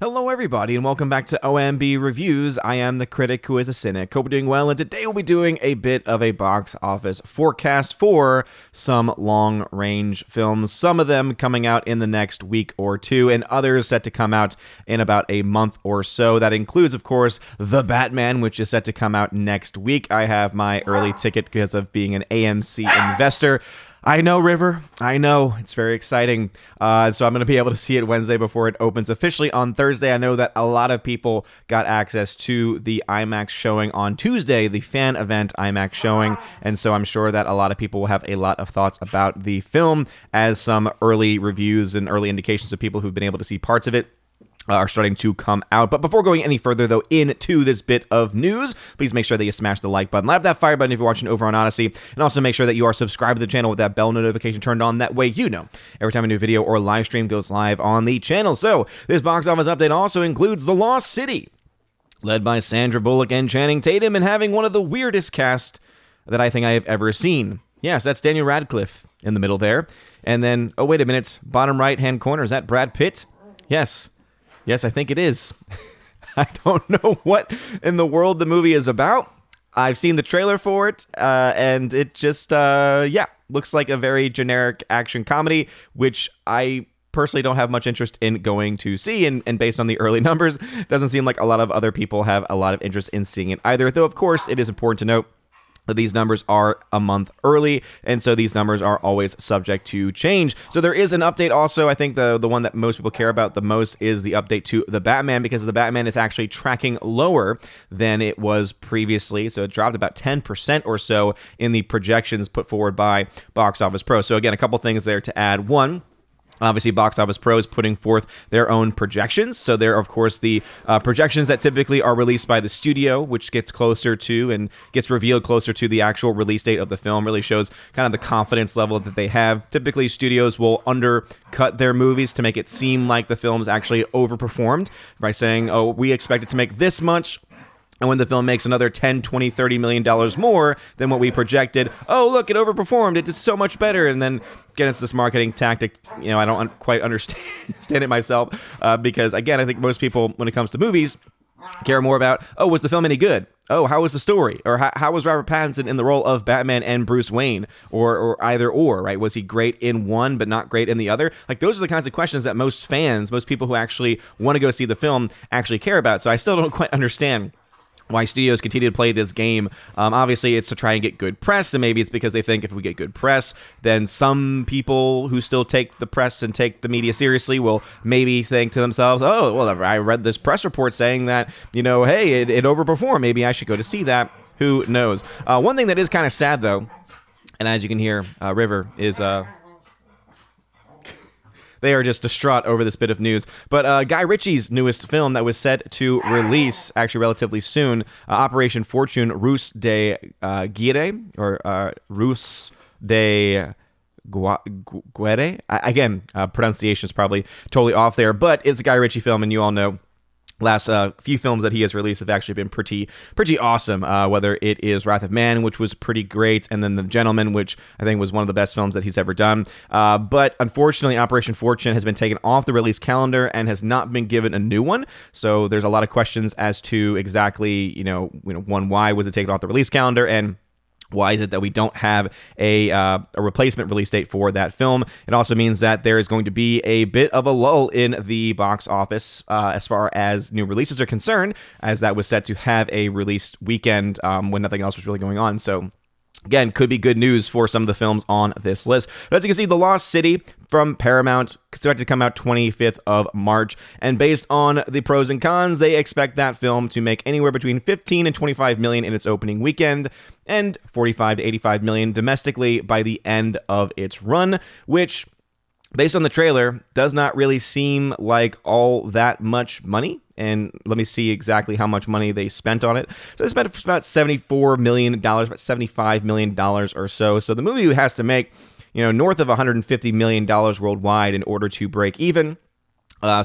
Hello everybody and welcome back to OMB Reviews. I am the critic who is a cynic. Hope you're doing well, and today we'll be doing a bit of a box office forecast for some long-range films, some of them coming out in the next week or two, and others set to come out in about a month or so. That includes, of course, The Batman, which is set to come out next week. I have my early ticket because of being an AMC investor. I know, River. I know. It's very exciting. So I'm going to be able to see it Wednesday before it opens officially on Thursday. I know that a lot of people got access to the IMAX showing on Tuesday, the fan event IMAX showing, and so I'm sure that a lot of people will have a lot of thoughts about the film, as some early reviews and early indications of people who've been able to see parts of it are starting to come out. But before going any further, though, into this bit of news, please make sure that you smash the like button, light that fire button if you're watching over on Odyssey, and also make sure that you are subscribed to the channel with that bell notification turned on. That way you know every time a new video or live stream goes live on the channel. So this box office update also includes The Lost City, led by Sandra Bullock and Channing Tatum, and having one of the weirdest cast that I think I have ever seen. Yes, that's Daniel Radcliffe in the middle there. And then, oh, wait a minute, bottom right-hand corner, is that Brad Pitt? Yes, I think it is. I don't know what in the world the movie is about. I've seen the trailer for it, and it just, looks like a very generic action comedy, which I personally don't have much interest in going to see, and based on the early numbers, doesn't seem like a lot of other people have a lot of interest in seeing it either, though, of course, it is important to note that these numbers are a month early, and so these numbers are always subject to change. So there is an update also. I think the one that most people care about the most is the update to The Batman, because The Batman is actually tracking lower than it was previously. So it dropped about 10% or so in the projections put forward by Box Office Pro. So again, a couple things there to add. One, obviously, Box Office Pro is putting forth their own projections. So they're, of course, the projections that typically are released by the studio, which gets closer to and gets revealed closer to the actual release date of the film. Really shows kind of the confidence level that they have. Typically, studios will undercut their movies to make it seem like the film's actually overperformed by saying, oh, we expect it to make this much. And when the film makes another $10, $20, $30 million more than what we projected, oh, look, it overperformed. It did so much better. And then, again, it's this marketing tactic. You know, I don't quite understand it myself because, again, I think most people, when it comes to movies, care more about, oh, was the film any good? Oh, how was the story? Or how was Robert Pattinson in the role of Batman and Bruce Wayne? Or either or, right? Was he great in one but not great in the other? Like, those are the kinds of questions that most fans, most people who actually want to go see the film actually care about. So I still don't quite understand why studios continue to play this game. Obviously, it's to try and get good press, and maybe it's because they think if we get good press, then some people who still take the press and take the media seriously will maybe think to themselves, oh, well, I read this press report saying that, you know, hey, it overperformed. Maybe I should go to see that. Who knows? One thing that is kind of sad, though, and as you can hear, River is they are just distraught over this bit of news. But Guy Ritchie's newest film that was set to release actually relatively soon, Operation Fortune Ruse de Guerre, or Ruse de Guerre. Again, pronunciation is probably totally off there, but it's a Guy Ritchie film, and you all know last few films that he has released have actually been pretty awesome, whether it is Wrath of Man, which was pretty great, and then The Gentleman, which I think was one of the best films that he's ever done. But unfortunately, Operation Fortune has been taken off the release calendar and has not been given a new one. So there's a lot of questions as to exactly, one, why was it taken off the release calendar, and why is it that we don't have a replacement release date for that film? It also means that there is going to be a bit of a lull in the box office as far as new releases are concerned, as that was set to have a release weekend when nothing else was really going on. So again, could be good news for some of the films on this list. But as you can see, The Lost City from Paramount, expected to come out 25th of March. And based on the pros and cons, they expect that film to make anywhere between 15 and 25 million in its opening weekend, and 45 to 85 million domestically by the end of its run, which, based on the trailer, does not really seem like all that much money. And let me see exactly how much money they spent on it. So they spent about $74 million, about $75 million or so. So the movie has to make, north of $150 million worldwide in order to break even.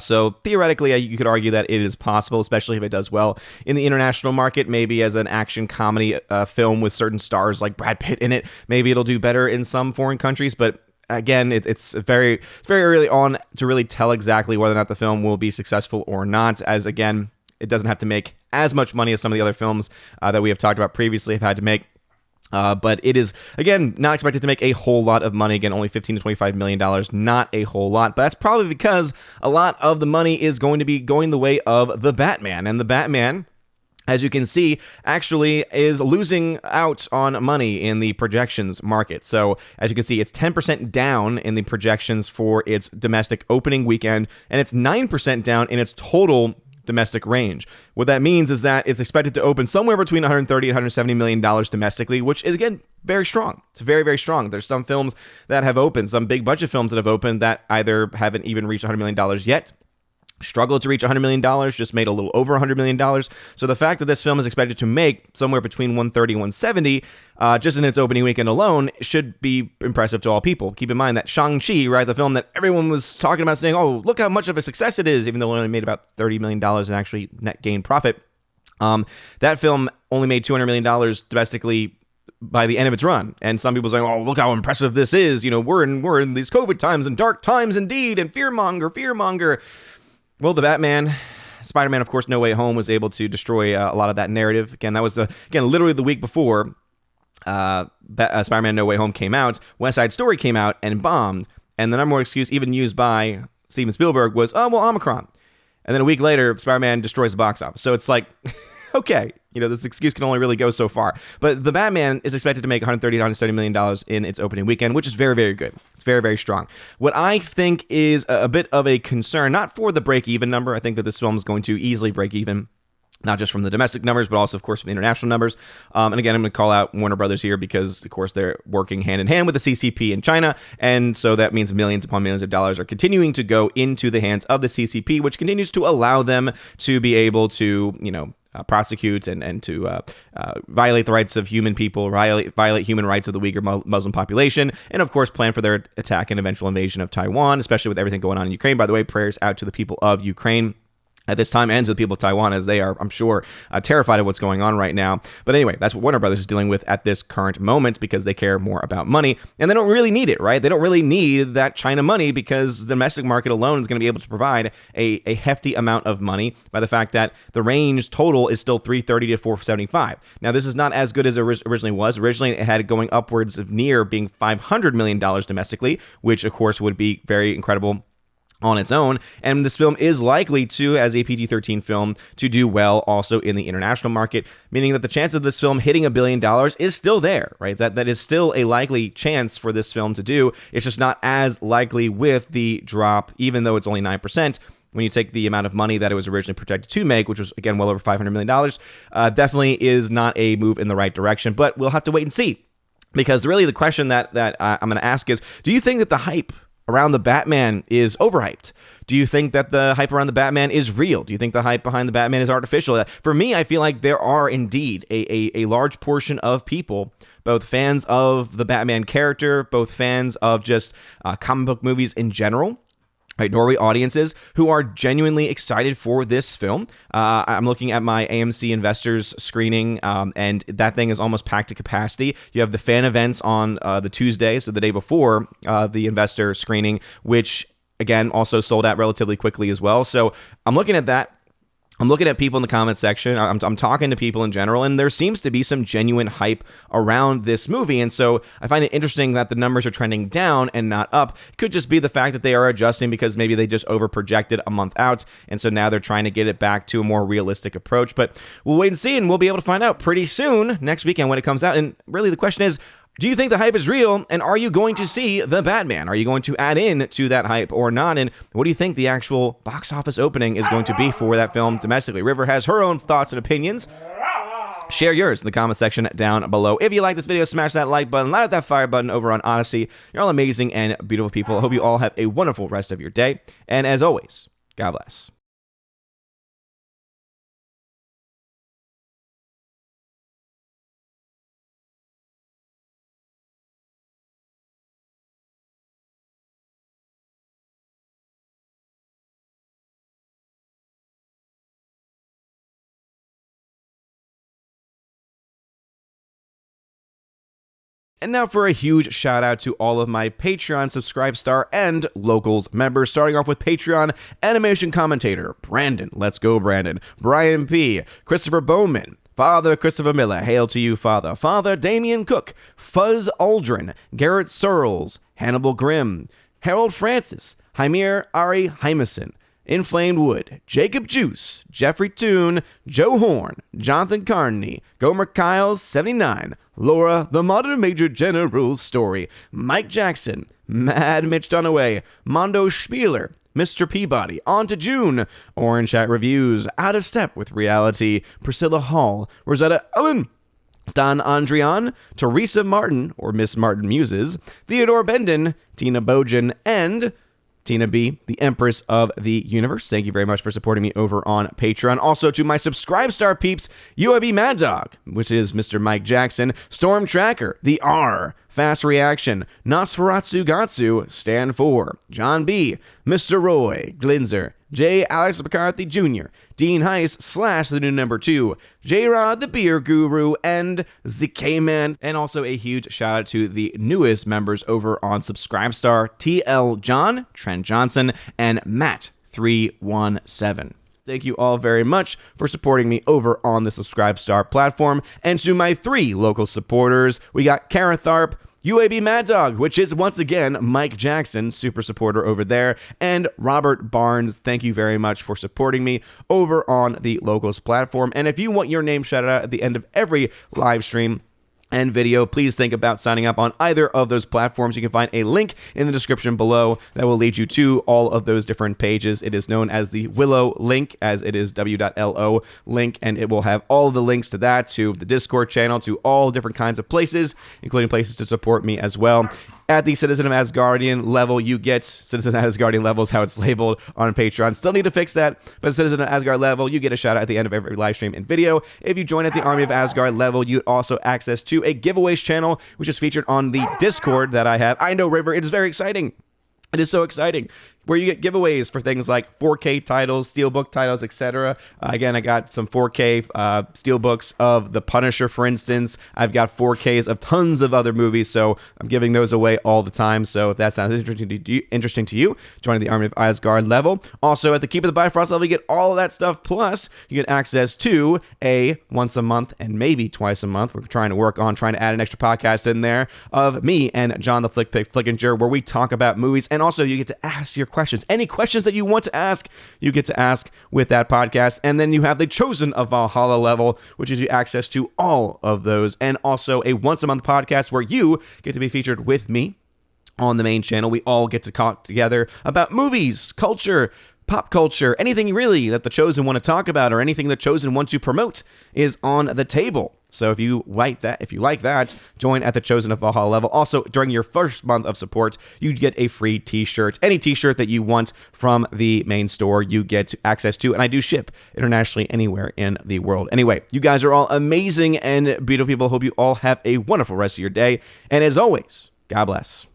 So theoretically, you could argue that it is possible, especially if it does well in the international market, maybe as an action comedy film with certain stars like Brad Pitt in it. Maybe it'll do better in some foreign countries, but again, it's very early on to really tell exactly whether or not the film will be successful or not, as again, it doesn't have to make as much money as some of the other films that we have talked about previously have had to make. But it is, again, not expected to make a whole lot of money. Again, only $15 to $25 million, not a whole lot. But that's probably because a lot of the money is going to be going the way of The Batman. And The Batman, as you can see, actually is losing out on money in the projections market. So as you can see, it's 10% down in the projections for its domestic opening weekend, and it's 9% down in its total domestic range. What that means is that it's expected to open somewhere between $130 and $170 million domestically, which is, again, very strong. It's very, very strong. There's some films that have opened, some big budget films that have opened that either haven't even reached $100 million yet, struggled to reach $100 million, just made a little over $100 million. So the fact that this film is expected to make somewhere between $130 and $170 just in its opening weekend alone should be impressive to all people. Keep in mind that Shang-Chi, right, the film that everyone was talking about saying, oh, look how much of a success it is, even though it only made about $30 million in actually net gain profit. That film only made $200 million domestically by the end of its run. And some people saying, oh, look how impressive this is. You know, we're in these COVID times and dark times indeed, and fear monger. Well, The Batman, Spider-Man, of course, No Way Home was able to destroy a lot of that narrative. Again, that was literally the week before Spider-Man No Way Home came out. West Side Story came out and bombed. And the number one excuse even used by Steven Spielberg was, oh, well, Omicron. And then a week later, Spider-Man destroys the box office. So it's like, okay, this excuse can only really go so far. But The Batman is expected to make $130 to $170 million in its opening weekend, which is very, very good. It's very, very strong. What I think is a bit of a concern, not for the break-even number. I think that this film is going to easily break even, not just from the domestic numbers, but also, of course, from the international numbers. And again, I'm going to call out Warner Brothers here because, of course, they're working hand in hand with the CCP in China. And so that means millions upon millions of dollars are continuing to go into the hands of the CCP, which continues to allow them to be able to, prosecute and to violate the rights of human people, violate human rights of the Uyghur Muslim population, and of course plan for their attack and eventual invasion of Taiwan, especially with everything going on in Ukraine. By the way, prayers out to the people of Ukraine at this time, and to the people of Taiwan, as they are, I'm sure, terrified of what's going on right now. But anyway, that's what Warner Brothers is dealing with at this current moment because they care more about money, and they don't really need it, right? They don't really need that China money because the domestic market alone is going to be able to provide a hefty amount of money by the fact that the range total is still $330 to $475. Now, this is not as good as it originally was. Originally, it had it going upwards of near being $500 million domestically, which, of course, would be very incredible on its own, and this film is likely to, as a PG-13 film, to do well also in the international market, meaning that the chance of this film hitting $1 billion is still there, right? That is still a likely chance for this film to do. It's just not as likely with the drop, even though it's only 9%. When you take the amount of money that it was originally projected to make, which was, again, well over $500 million, definitely is not a move in the right direction, but we'll have to wait and see. Because really the question that I'm going to ask is, do you think that the hype around the Batman is overhyped? Do you think that the hype around the Batman is real? Do you think the hype behind the Batman is artificial? For me, I feel like there are indeed a large portion of people, both fans of the Batman character, both fans of just comic book movies in general, right, Norway audiences who are genuinely excited for this film. I'm looking at my AMC Investors screening, and that thing is almost packed to capacity. You have the fan events on the Tuesday, so the day before the investor screening, which, again, also sold out relatively quickly as well. So I'm looking at that. I'm looking at people in the comments section. I'm talking to people in general, and there seems to be some genuine hype around this movie. And so I find it interesting that the numbers are trending down and not up. It could just be the fact that they are adjusting because maybe they just overprojected a month out, and so now they're trying to get it back to a more realistic approach. But we'll wait and see, and we'll be able to find out pretty soon next weekend when it comes out. And really the question is, do you think the hype is real, and are you going to see The Batman? Are you going to add in to that hype or not? And what do you think the actual box office opening is going to be for that film domestically? River has her own thoughts and opinions. Share yours in the comment section down below. If you like this video, smash that like button, light up that fire button over on Odyssey. You're all amazing and beautiful people. I hope you all have a wonderful rest of your day. And as always, God bless. And now for a huge shout out to all of my Patreon Subscribestar and Locals members, starting off with Patreon animation commentator Brandon, let's go Brandon, Brian P., Christopher Bowman, Father Christopher Miller, hail to you, Father. Father Damian Cook, Fuzz Aldrin, Garrett Searles, Hannibal Grimm, Harold Francis, Hymir Ari Hymason, Inflamed Wood, Jacob Juice, Jeffrey Toon, Joe Horn, Jonathan Carney, Gomer Kyles 79, Laura, The Modern Major General's Story, Mike Jackson, Mad Mitch Dunaway, Mondo Spieler, Mr. Peabody, On to June, Orange Hat Reviews, Out of Step with Reality, Priscilla Hall, Rosetta Ellen, Stan Andrian, Teresa Martin, or Miss Martin Muses, Theodore Benden, Tina Bojan, and Tina B., the Empress of the Universe. Thank you very much for supporting me over on Patreon. Also to my Subscribestar peeps, UAB Mad Dog, which is Mr. Mike Jackson, Storm Tracker, The R, Fast Reaction, Nosferatu Gatsu, Stand 4, John B., Mr. Roy, Glinzer, J. Alex McCarthy Jr., Dean Heiss / the new number 2, J-Rod the Beer Guru, and ZK-Man. And also a huge shout out to the newest members over on Subscribestar, TL John, Trent Johnson, and Matt317. Thank you all very much for supporting me over on the Subscribestar platform. And to my 3 local supporters, we got Kara Tharp, UAB Mad Dog, which is once again Mike Jackson, super supporter over there, and Robert Barnes. Thank you very much for supporting me over on the Locals platform. And if you want your name shouted out at the end of every live stream and video, please think about signing up on either of those platforms. You can find a link in the description below that will lead you to all of those different pages. It is known as the Willow link, as it is w.lo link, and it will have all of the links to that, to the Discord channel, to all different kinds of places, including places to support me as well. At the Citizen of Asgardian level, you get Citizen of Asgardian level is how it's labeled on Patreon. Still need to fix that, but Citizen of Asgard level, you get a shout out at the end of every live stream and video. If you join at the Army of Asgard level, you also access to a giveaways channel, which is featured on the Discord that I have. I know, River, it is very exciting. It is so exciting, where you get giveaways for things like 4K titles, Steelbook titles, etc. Again, I got some 4K Steelbooks of The Punisher, for instance. I've got 4Ks of tons of other movies, so I'm giving those away all the time. So if that sounds interesting to you, join the Army of Asgard level. Also, at the Keep of the Bifrost level, you get all of that stuff, plus you get access to a once a month and maybe twice a month. We're trying to add an extra podcast in there of me and John the Flick Pick Flickinger, where we talk about movies. And also, you get to ask your questions. Any questions that you want to ask, you get to ask with that podcast. And then you have the Chosen of Valhalla level, which gives you access to all of those. And also a once-a-month podcast where you get to be featured with me on the main channel. We all get to talk together about movies, culture, pop culture, anything really that the Chosen want to talk about, or anything the Chosen want to promote is on the table. So if you like that, join at the Chosen of Valhalla level. Also, during your first month of support, you get a free t-shirt. Any t-shirt that you want from the main store, you get access to, and I do ship internationally anywhere in the world. Anyway, you guys are all amazing and beautiful people. Hope you all have a wonderful rest of your day. And as always, God bless.